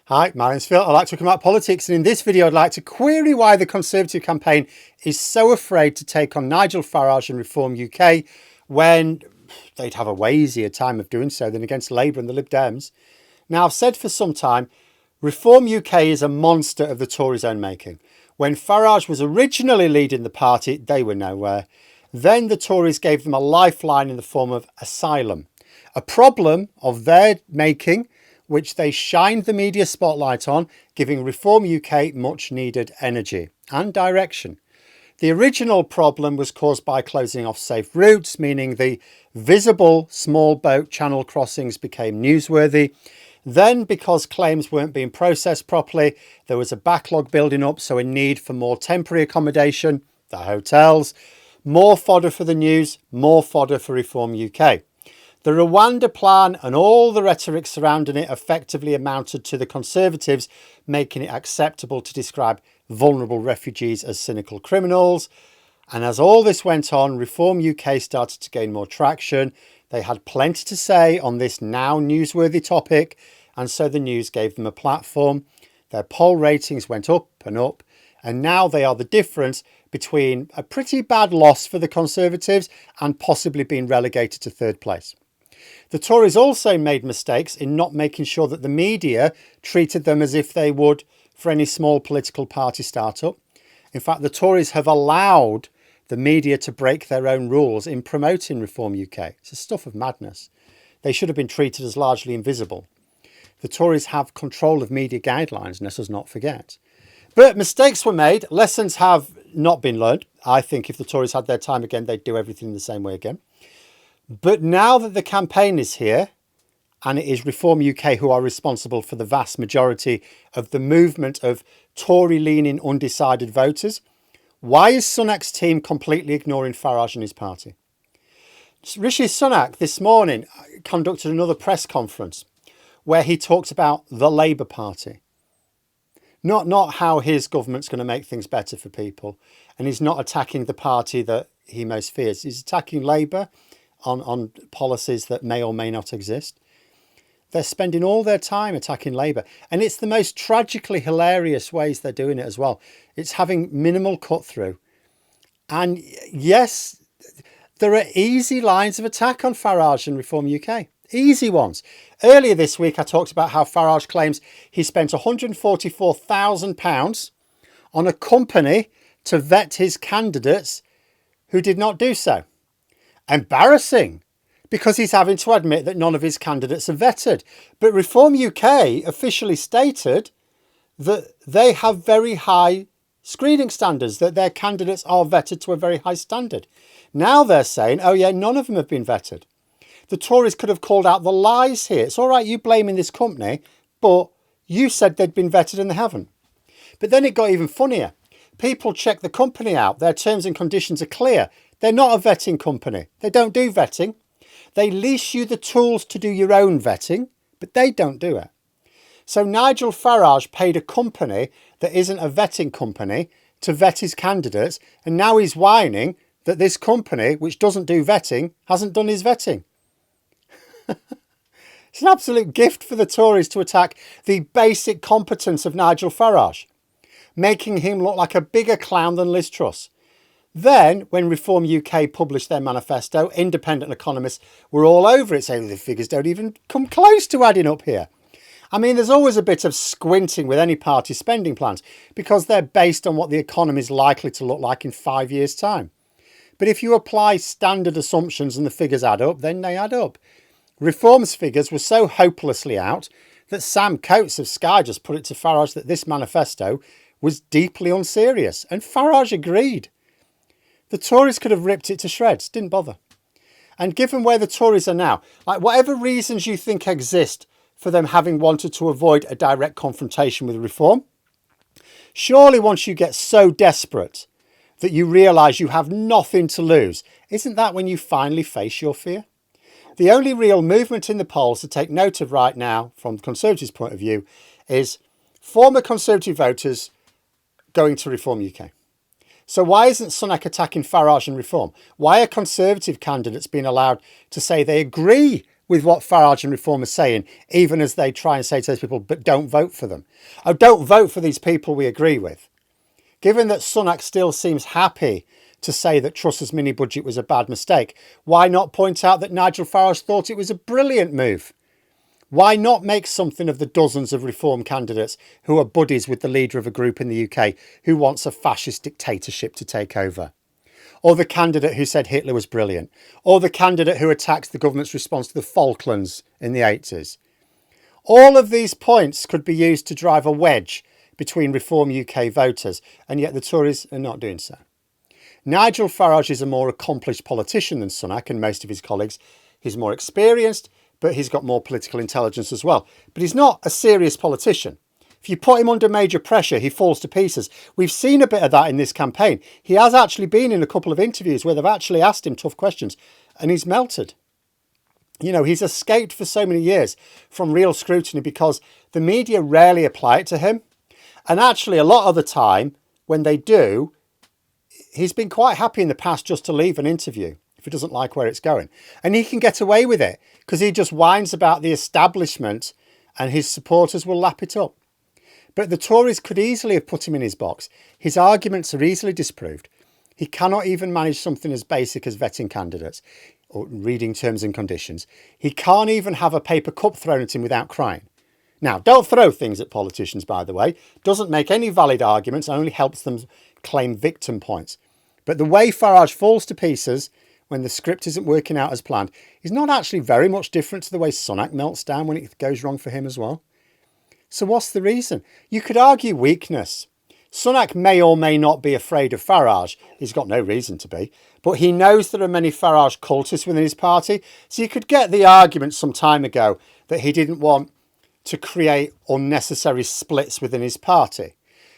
Hi, my name's Phil. I like talking about politics, and in this video I'd like to query why the Conservative campaign is so afraid to take on Nigel Farage and Reform UK when they'd have a way easier time of doing so than against Labour and the Lib Dems. Now, I've said for some time, Reform UK is a monster of the Tories' own making. When Farage was originally leading the party, they were nowhere. Then the Tories gave them a lifeline in the form of asylum, a problem of their making, which they shined the media spotlight on, giving Reform UK much needed energy and direction. The original problem was caused by closing off safe routes, meaning the visible small boat channel crossings became newsworthy. Then, because claims weren't being processed properly, there was a backlog building up, so a need for more temporary accommodation, the hotels, more fodder for the news, more fodder for Reform UK. The Rwanda plan and all the rhetoric surrounding it effectively amounted to the Conservatives making it acceptable to describe vulnerable refugees as cynical criminals. And as all this went on, Reform UK started to gain more traction. They had plenty to say on this now newsworthy topic, and so the news gave them a platform. Their poll ratings went up, and now they are the difference between a pretty bad loss for the Conservatives and possibly being relegated to third place. The Tories also made mistakes in not making sure that the media treated them as if they would for any small political party startup. In fact, the Tories have allowed the media to break their own rules in promoting Reform UK. It's a stuff of madness. They should have been treated as largely invisible. The Tories have control of media guidelines, let us not forget. But mistakes were made. Lessons have not been learned. I think if the Tories had their time again, they'd do everything the same way again. But now that the campaign is here, and it is Reform UK who are responsible for the vast majority of the movement of Tory-leaning undecided voters, why is Sunak's team completely ignoring Farage and his party? Rishi Sunak this morning conducted another press conference where he talked about the Labour Party. Not how his government's going to make things better for people. And he's not attacking the party that he most fears. He's attacking Labour on policies that may or may not exist. They're spending all their time attacking Labour. And it's the most tragically hilarious ways they're doing it as well. It's having minimal cut through. And yes, there are easy lines of attack on Farage and Reform UK. Easy ones. Earlier this week, I talked about how Farage claims he spent £144,000 on a company to vet his candidates who did not do so. Embarrassing, because he's having to admit that none of his candidates are vetted. But Reform UK officially stated that they have very high screening standards, that their candidates are vetted to a very high standard. Now they're saying, oh yeah, none of them have been vetted. The Tories could have called out the lies here. It's all right, you blaming this company, but you said they'd been vetted and they haven't. But then it got even funnier. People check the company out. Their terms and conditions are clear. They're not a vetting company. They don't do vetting. They lease you the tools to do your own vetting, but they don't do it. So Nigel Farage paid a company that isn't a vetting company to vet his candidates, and now he's whining that this company, which doesn't do vetting, hasn't done his vetting. It's an absolute gift for the Tories to attack the basic competence of Nigel Farage, making him look like a bigger clown than Liz Truss. Then, when Reform UK published their manifesto, independent economists were all over it, saying the figures don't even come close to adding up here. I mean, there's always a bit of squinting with any party spending plans because they're based on what the economy is likely to look like in 5 years' time. But if you apply standard assumptions and the figures add up, then they add up. Reform's figures were so hopelessly out that Sam Coates of Sky just put it to Farage that this manifesto was deeply unserious, and Farage agreed. The Tories could have ripped it to shreds, didn't bother. And given where the Tories are now, like whatever reasons you think exist for them having wanted to avoid a direct confrontation with Reform, surely once you get so desperate that you realise you have nothing to lose, isn't that when you finally face your fear? The only real movement in the polls to take note of right now, from the Conservatives' point of view, is former Conservative voters going to Reform UK. So why isn't Sunak attacking Farage and Reform? Why are Conservative candidates being allowed to say they agree with what Farage and Reform are saying, even as they try and say to those people, but don't vote for them. Oh, don't vote for these people we agree with. Given that Sunak still seems happy to say that Truss's mini budget was a bad mistake, why not point out that Nigel Farage thought it was a brilliant move? Why not make something of the dozens of Reform candidates who are buddies with the leader of a group in the UK who wants a fascist dictatorship to take over? Or the candidate who said Hitler was brilliant? Or the candidate who attacked the government's response to the Falklands in the 80s? All of these points could be used to drive a wedge between Reform UK voters, and yet the Tories are not doing so. Nigel Farage is a more accomplished politician than Sunak and most of his colleagues. He's more experienced, but he's got more political intelligence as well. But he's not a serious politician. If you put him under major pressure, he falls to pieces. We've seen a bit of that in this campaign. He has actually been in a couple of interviews where they've actually asked him tough questions and he's melted. You know, he's escaped for so many years from real scrutiny because the media rarely apply it to him. And actually, a lot of the time, when they do, he's been quite happy in the past just to leave an interview if he doesn't like where it's going. And he can get away with it because he just whines about the establishment and his supporters will lap it up. But the Tories could easily have put him in his box. His arguments are easily disproved. He cannot even manage something as basic as vetting candidates or reading terms and conditions. He can't even have a paper cup thrown at him without crying. Now, don't throw things at politicians, by the way. Doesn't make any valid arguments, only helps them claim victim points. But the way Farage falls to pieces when the script isn't working out as planned is not actually very much different to the way Sunak melts down when it goes wrong for him as well. So what's the reason? You could argue weakness. Sunak may or may not be afraid of Farage. He's got no reason to be. But he knows there are many Farage cultists within his party. So you could get the argument some time ago that he didn't want to create unnecessary splits within his party.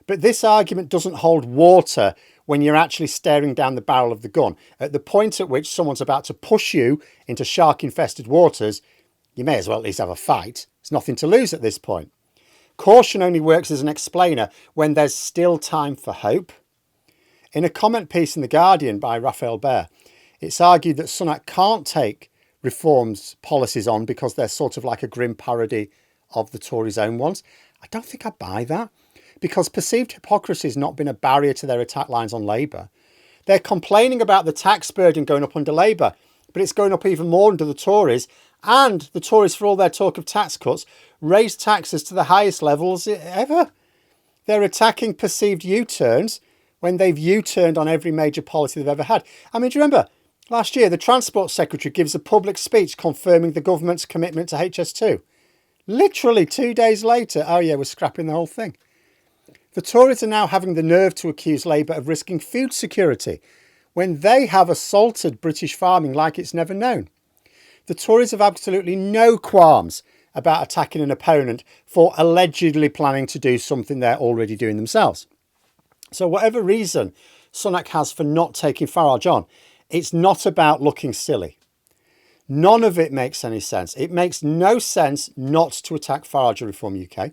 But this argument doesn't hold water when you're actually staring down the barrel of the gun. At the point at which someone's about to push you into shark-infested waters, you may as well at least have a fight. There's nothing to lose at this point. Caution only works as an explainer when there's still time for hope. In a comment piece in The Guardian by Raphael Baer, it's argued that Sunak can't take Reform's policies on because they're sort of like a grim parody of the Tories' own ones. I don't think I buy that, because perceived hypocrisy has not been a barrier to their attack lines on Labour. They're complaining about the tax burden going up under Labour, but it's going up even more under the Tories. And the Tories, for all their talk of tax cuts, raised taxes to the highest levels ever. They're attacking perceived U-turns when they've U-turned on every major policy they've ever had. I mean, do you remember last year the Transport Secretary gives a public speech confirming the government's commitment to HS2? Literally 2 days later, oh yeah, we're scrapping the whole thing. The Tories are now having the nerve to accuse Labour of risking food security when they have assaulted British farming like it's never known. The Tories have absolutely no qualms about attacking an opponent for allegedly planning to do something they're already doing themselves. So whatever reason Sunak has for not taking Farage on, it's not about looking silly. None of it makes any sense. It makes no sense not to attack Farage and Reform UK.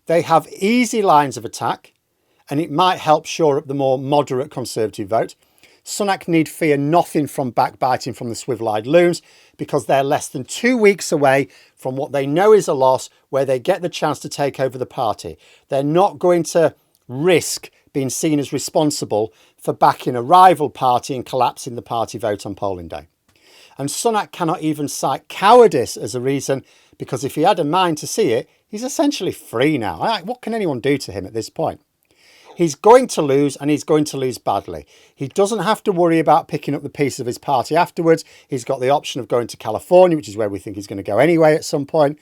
They have easy lines of attack, and it might help shore up the more moderate Conservative vote. Sunak need fear nothing from backbiting from the swivel-eyed loons, because they're less than 2 weeks away from what they know is a loss, where they get the chance to take over the party. They're not going to risk being seen as responsible for backing a rival party and collapsing the party vote on polling day. And Sunak cannot even cite cowardice as a reason, because if he had a mind to see it, he's essentially free now. What can anyone do to him at this point? He's going to lose, and he's going to lose badly. He doesn't have to worry about picking up the pieces of his party afterwards. He's got the option of going to California, which is where we think he's going to go anyway at some point.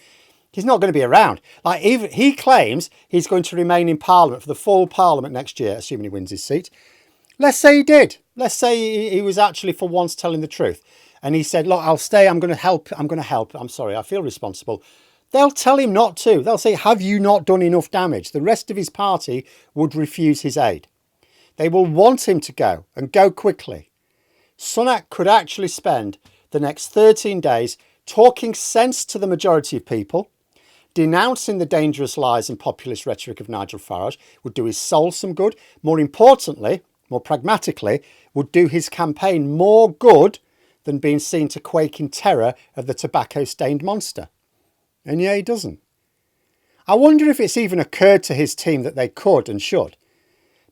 He's not going to be around. Like, even he claims he's going to remain in Parliament for the full Parliament next year, assuming he wins his seat. Let's say he did. Let's say he was actually for once telling the truth. And he said, look, I'll stay. I'm going to help. I'm sorry. I feel responsible. They'll tell him not to. They'll say, have you not done enough damage? The rest of his party would refuse his aid. They will want him to go, and go quickly. Sunak could actually spend the next 13 days talking sense to the majority of people, denouncing the dangerous lies and populist rhetoric of Nigel Farage, would do his soul some good. More importantly, more pragmatically, would do his campaign more good than being seen to quake in terror of the tobacco-stained monster. And yeah, he doesn't. I wonder if it's even occurred to his team that they could and should.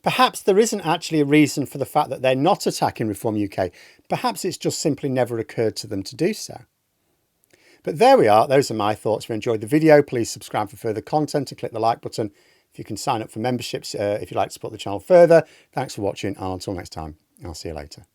Perhaps there isn't actually a reason for the fact that they're not attacking Reform UK. Perhaps it's just simply never occurred to them to do so. But there we are. Those are my thoughts. If you enjoyed the video, please subscribe for further content and click the like button. If you can sign up for memberships if you'd like to support the channel further. Thanks for watching, and until next time, I'll see you later.